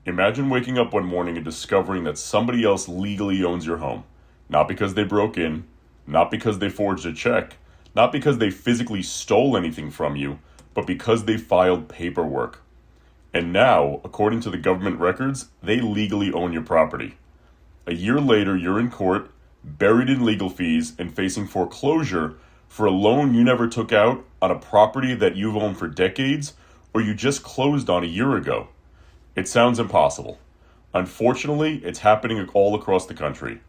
Imagine waking up one morning and discovering that somebody else legally owns your home. Not because they broke in, not because they forged a check, not because they physically stole anything from you, but because they filed paperwork. And now, according to the government records, they legally own your property. A year later, you're in court, buried in legal fees, and facing foreclosure for a loan you never took out on a property that you've owned for decades or you just closed on a year ago. It sounds impossible. Unfortunately, it's happening all across the country.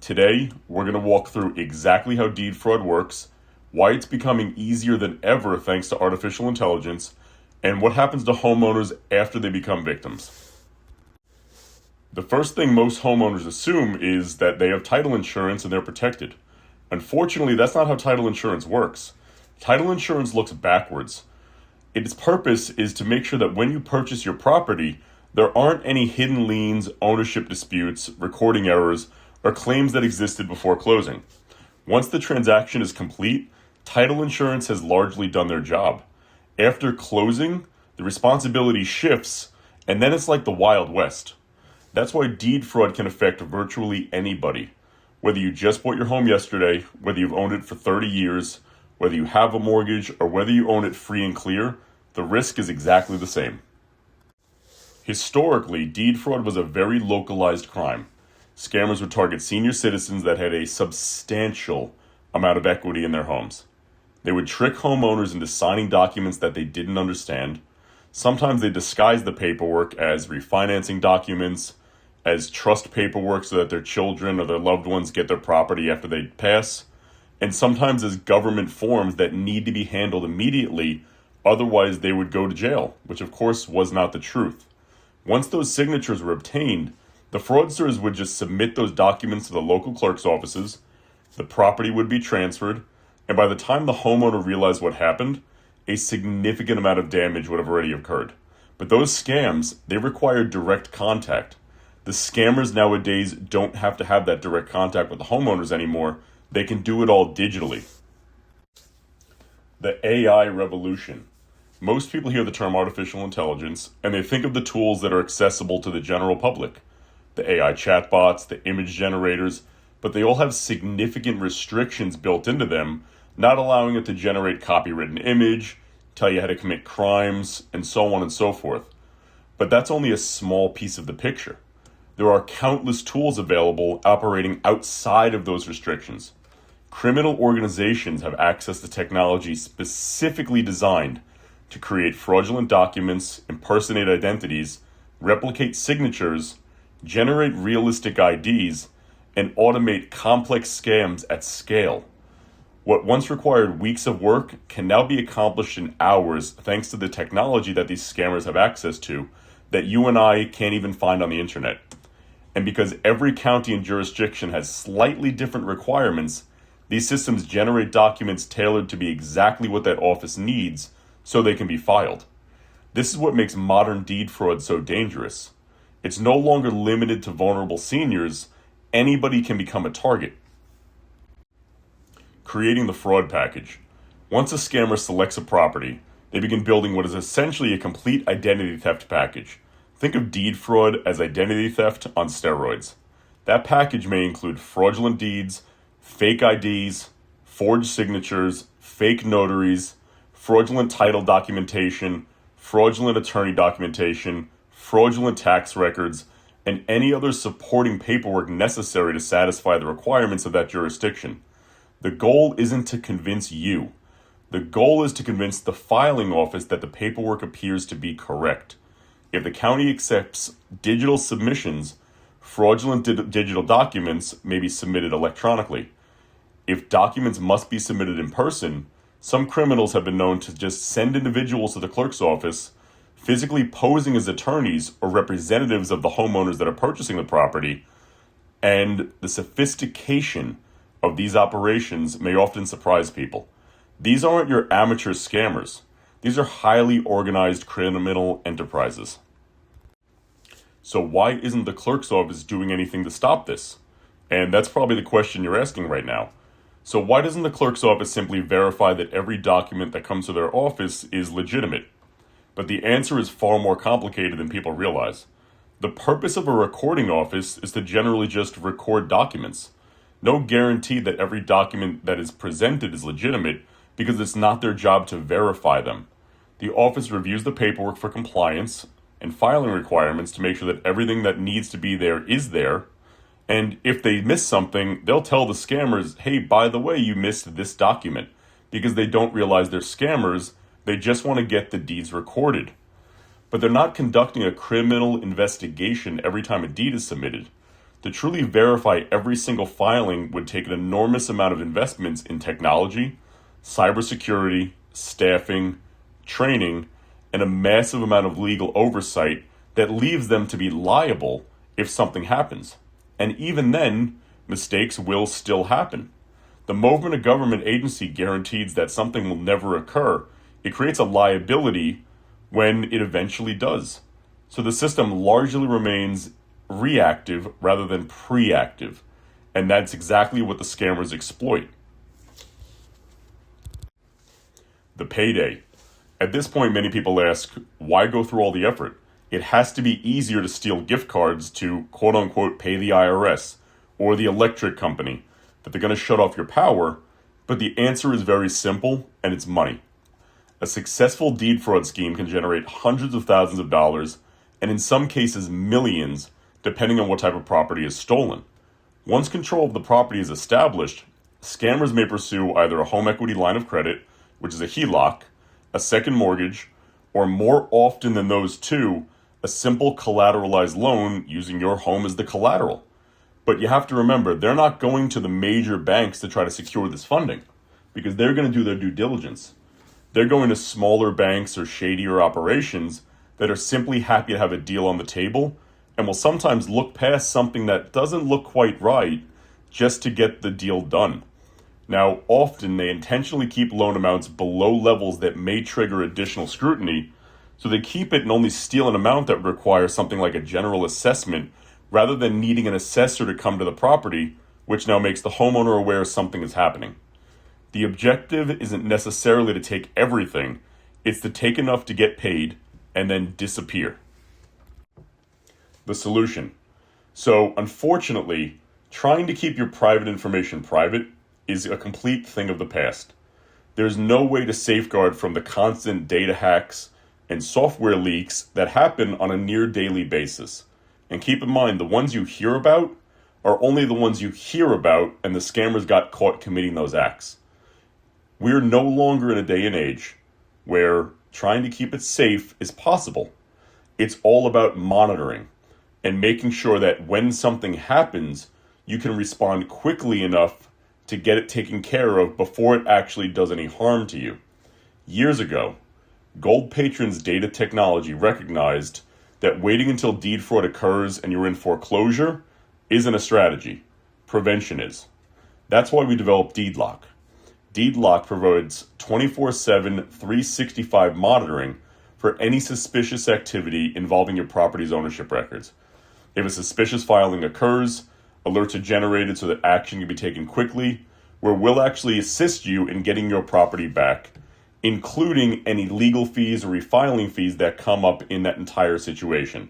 Today, we're going to walk through exactly how deed fraud works, why it's becoming easier than ever thanks to artificial intelligence, and what happens to homeowners after they become victims. The first thing most homeowners assume is that they have title insurance and they're protected. Unfortunately, that's not how title insurance works. Title insurance looks backwards. Its purpose is to make sure that when you purchase your property, there aren't any hidden liens, ownership disputes, recording errors, or claims that existed before closing. Once the transaction is complete, title insurance has largely done their job. After closing, the responsibility shifts, and then it's like the Wild West. That's why deed fraud can affect virtually anybody. Whether you just bought your home yesterday, whether you've owned it for 30 years, whether you have a mortgage, or whether you own it free and clear, the risk is exactly the same. Historically, deed fraud was a very localized crime. Scammers would target senior citizens that had a substantial amount of equity in their homes. They would trick homeowners into signing documents that they didn't understand. Sometimes they disguised the paperwork as refinancing documents, as trust paperwork so that their children or their loved ones get their property after they pass, and sometimes as government forms that need to be handled immediately, otherwise they would go to jail, which of course was not the truth. Once those signatures were obtained, the fraudsters would just submit those documents to the local clerk's offices, the property would be transferred, and by the time the homeowner realized what happened, a significant amount of damage would have already occurred. But those scams, they required direct contact. The scammers nowadays don't have to have that direct contact with the homeowners anymore. They can do it all digitally. The AI revolution. Most people hear the term artificial intelligence, and they think of the tools that are accessible to the general public. The AI chatbots, the image generators, but they all have significant restrictions built into them, not allowing it to generate copywritten image, tell you how to commit crimes, and so on and so forth. But that's only a small piece of the picture. There are countless tools available operating outside of those restrictions. Criminal organizations have access to technology specifically designed to create fraudulent documents, impersonate identities, replicate signatures, generate realistic IDs, and automate complex scams at scale. What once required weeks of work can now be accomplished in hours thanks to the technology that these scammers have access to that you and I can't even find on the internet. And because every county and jurisdiction has slightly different requirements, these systems generate documents tailored to be exactly what that office needs so they can be filed. This is what makes modern deed fraud so dangerous. It's no longer limited to vulnerable seniors. Anybody can become a target. Creating the fraud package. Once a scammer selects a property, they begin building what is essentially a complete identity theft package. Think of deed fraud as identity theft on steroids. That package may include fraudulent deeds, fake IDs, forged signatures, fake notaries, fraudulent title documentation, fraudulent attorney documentation, fraudulent tax records, and any other supporting paperwork necessary to satisfy the requirements of that jurisdiction. The goal isn't to convince you. The goal is to convince the filing office that the paperwork appears to be correct. If the county accepts digital submissions, fraudulent digital documents may be submitted electronically. If documents must be submitted in person, some criminals have been known to just send individuals to the clerk's office, physically posing as attorneys or representatives of the homeowners that are purchasing the property, and the sophistication of these operations may often surprise people. These aren't your amateur scammers. These are highly organized criminal enterprises. So why isn't the clerk's office doing anything to stop this? And that's probably the question you're asking right now. So why doesn't the clerk's office simply verify that every document that comes to their office is legitimate? But the answer is far more complicated than people realize. The purpose of a recording office is to generally just record documents. No guarantee that every document that is presented is legitimate because it's not their job to verify them. The office reviews the paperwork for compliance and filing requirements to make sure that everything that needs to be there is there. And if they miss something, they'll tell the scammers, hey, by the way, you missed this document, because they don't realize they're scammers. They just want to get the deeds recorded. But they're not conducting a criminal investigation every time a deed is submitted. To truly verify every single filing would take an enormous amount of investments in technology, cybersecurity, staffing, training, and a massive amount of legal oversight that leaves them to be liable if something happens. And even then, mistakes will still happen. The moment a government agency guarantees that something will never occur, it creates a liability when it eventually does. So the system largely remains reactive rather than preactive. And that's exactly what the scammers exploit. The payday. At this point, many people ask, why go through all the effort? It has to be easier to steal gift cards to quote unquote pay the IRS or the electric company that they're going to shut off your power. But the answer is very simple, and it's money. A successful deed fraud scheme can generate hundreds of thousands of dollars, and in some cases millions, depending on what type of property is stolen. Once control of the property is established, scammers may pursue either a home equity line of credit, which is a HELOC, a second mortgage, or more often than those two, a simple collateralized loan using your home as the collateral. But you have to remember, they're not going to the major banks to try to secure this funding, because they're going to do their due diligence. They're going to smaller banks or shadier operations that are simply happy to have a deal on the table and will sometimes look past something that doesn't look quite right just to get the deal done. Now, often they intentionally keep loan amounts below levels that may trigger additional scrutiny, so they keep it and only steal an amount that requires something like a general assessment rather than needing an assessor to come to the property, which now makes the homeowner aware something is happening. The objective isn't necessarily to take everything, it's to take enough to get paid and then disappear. The solution. So, unfortunately, trying to keep your private information private is a complete thing of the past. There's no way to safeguard from the constant data hacks and software leaks that happen on a near daily basis. And keep in mind, the ones you hear about are only the ones you hear about, and the scammers got caught committing those acts. We're no longer in a day and age where trying to keep it safe is possible. It's all about monitoring and making sure that when something happens, you can respond quickly enough to get it taken care of before it actually does any harm to you. Years ago, Gold Patron's data technology recognized that waiting until deed fraud occurs and you're in foreclosure isn't a strategy. Prevention is. That's why we developed DeedLock. DeedLock provides 24/7, 365 monitoring for any suspicious activity involving your property's ownership records. If a suspicious filing occurs, alerts are generated so that action can be taken quickly, where we'll actually assist you in getting your property back, including any legal fees or refiling fees that come up in that entire situation.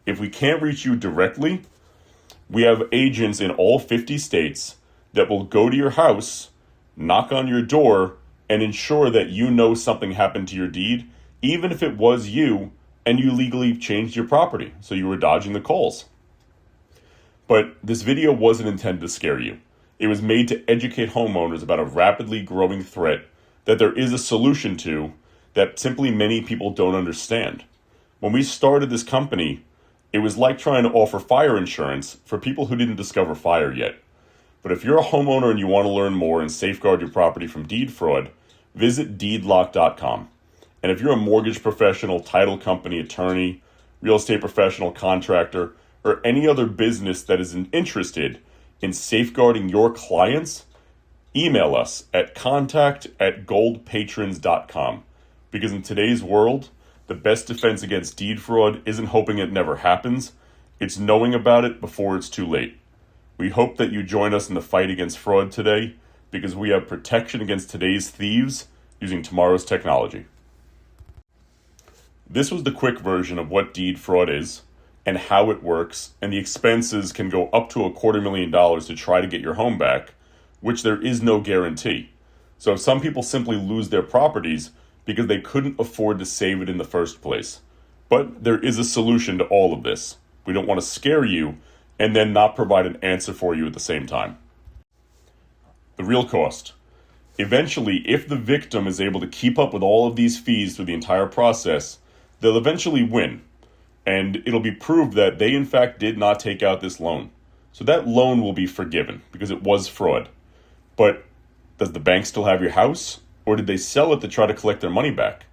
If we can't reach you directly, we have agents in all 50 states that will go to your house, knock on your door, and ensure that you know something happened to your deed, even if it was you and you legally changed your property, so you were dodging the calls. But this video wasn't intended to scare you. It was made to educate homeowners about a rapidly growing threat that there is a solution to that simply many people don't understand. When we started this company, it was like trying to offer fire insurance for people who didn't discover fire yet. But if you're a homeowner and you want to learn more and safeguard your property from deed fraud, visit DeedLock.com. And if you're a mortgage professional, title company, attorney, real estate professional, contractor, or any other business that is interested in safeguarding your clients, email us at contact@goldpatrons.com. Because in today's world, the best defense against deed fraud isn't hoping it never happens, it's knowing about it before it's too late. We hope that you join us in the fight against fraud today, because we have protection against today's thieves using tomorrow's technology. This was the quick version of what deed fraud is. and how it works, and the expenses can go up to $250,000 to try to get your home back, which there is no guarantee. So some people simply lose their properties because they couldn't afford to save it in the first place. But there is a solution to all of this. We don't want to scare you and then not provide an answer for you at the same time. The real cost. Eventually, if the victim is able to keep up with all of these fees through the entire process, they'll eventually win. And it'll be proved that they in fact did not take out this loan. So that loan will be forgiven because it was fraud. But does the bank still have your house? Or did they sell it to try to collect their money back?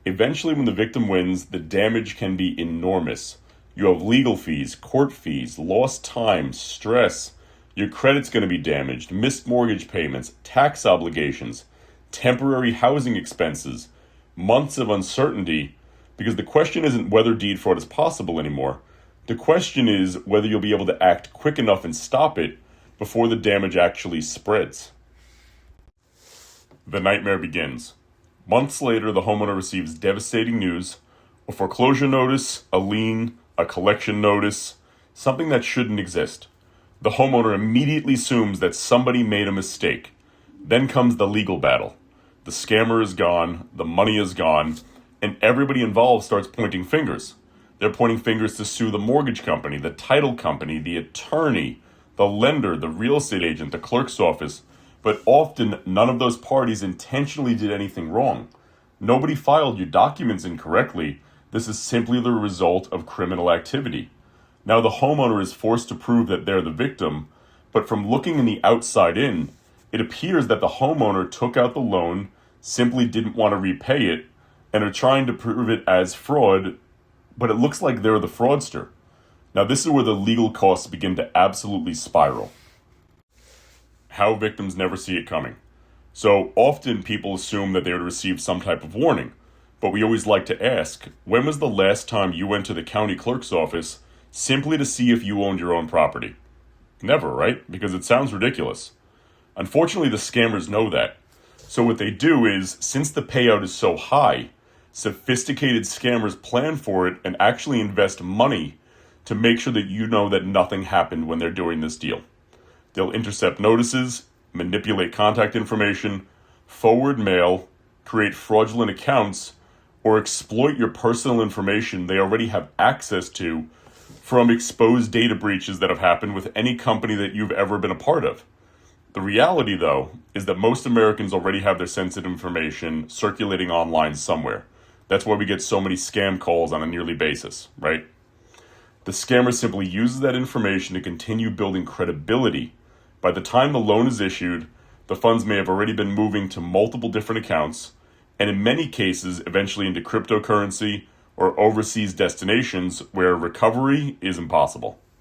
Eventually, when the victim wins, the damage can be enormous. You have legal fees, court fees, lost time, stress. Your credit's going to be damaged, missed mortgage payments, tax obligations, temporary housing expenses, months of uncertainty, because the question isn't whether deed fraud is possible anymore. The question is whether you'll be able to act quick enough and stop it before the damage actually spreads. The nightmare begins. Months later, the homeowner receives devastating news: a foreclosure notice, a lien, a collection notice, something that shouldn't exist. The homeowner immediately assumes that somebody made a mistake. Then comes the legal battle. The scammer is gone, the money is gone, and everybody involved starts pointing fingers. They're pointing fingers to sue the mortgage company, the title company, the attorney, the lender, the real estate agent, the clerk's office. But often, none of those parties intentionally did anything wrong. Nobody filed your documents incorrectly. This is simply the result of criminal activity. Now, the homeowner is forced to prove that they're the victim, but from looking in the outside in, it appears that the homeowner took out the loan, simply didn't want to repay it, and are trying to prove it as fraud, but it looks like they're the fraudster. Now, this is where the legal costs begin to absolutely spiral. How victims never see it coming. So often people assume that they would receive some type of warning, but we always like to ask, when was the last time you went to the county clerk's office simply to see if you owned your own property? Never, right? Because it sounds ridiculous. Unfortunately, the scammers know that. So what they do is, since the payout is so high, sophisticated scammers plan for it and actually invest money to make sure that you know that nothing happened when they're doing this deal. They'll intercept notices, manipulate contact information, forward mail, create fraudulent accounts, or exploit your personal information they already have access to from exposed data breaches that have happened with any company that you've ever been a part of. The reality, though, is that most Americans already have their sensitive information circulating online somewhere. That's why we get so many scam calls on a yearly basis, right? The scammer simply uses that information to continue building credibility. By the time the loan is issued, the funds may have already been moving to multiple different accounts, and in many cases, eventually into cryptocurrency or overseas destinations where recovery is impossible.